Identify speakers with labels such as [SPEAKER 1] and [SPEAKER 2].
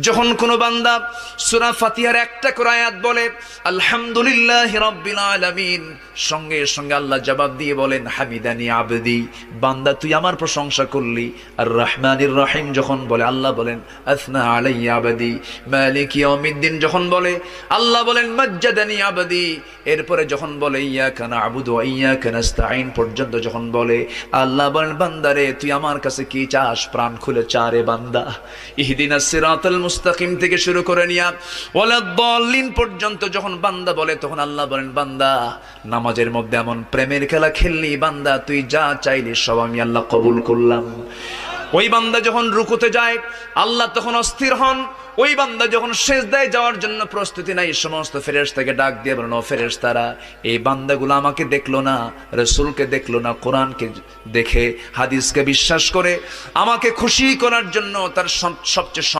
[SPEAKER 1] যখন কোনো বান্দা সূরা ফাতিহার একটা করে আয়াত বলে আলহামদুলিল্লাহি রাব্বিল আলামিন, সঙ্গে সঙ্গে আল্লাহ জবাব দিয়ে বলেন হামিদানি আবদি, বান্দা তুই আমার প্রশংসা করলি। আর রহমানির রহিম যখন বলে আল্লাহ বলেন আসনা আলাইয়া আবদি। মালিক ইয়াউমিদ্দিন যখন বলে আল্লাহ বলেন মাজ্জাদানি আবদি। এরপরে যখন বলে ইয়াকা না'বুদু ওয়া ইয়াকা নাস্তাঈন পর্যন্ত যখন বলে আল্লাহ বলেন বান্দারে তুই আমার কাছে কি চাস, প্রাণ খুলে চা রে বান্দা। ইহদিনাস সিরাতাল মুস্তাকিম থেকে শুরু করে নিয়া ওয়ালাদ-দাল্লিন পর্যন্ত যখন বান্দা বলে তখন আল্লাহ বলেন বান্দা নামাজের মধ্যে এমন প্রেমের খেলা খেললি বান্দা, তুই যা চাইলি সব আমি আল্লাহ কবুল করলাম। ওই বান্দা যখন রুকুতে যায় আল্লাহ তখন অস্থির হন। ওই বান্দা যখন সিজদায় যাওয়ার জন্য প্রস্তুতি নাই, সমস্ত ফেরেশতাকে ডাক দিয়ে বলেন ও ফেরেশতারা, এই বান্দাগুলো আমাকে দেখলো না, রাসূলকে দেখলো না, কোরআনকে দেখে হাদিসকে বিশ্বাস করে আমাকে খুশি করার জন্য তার সবচেয়ে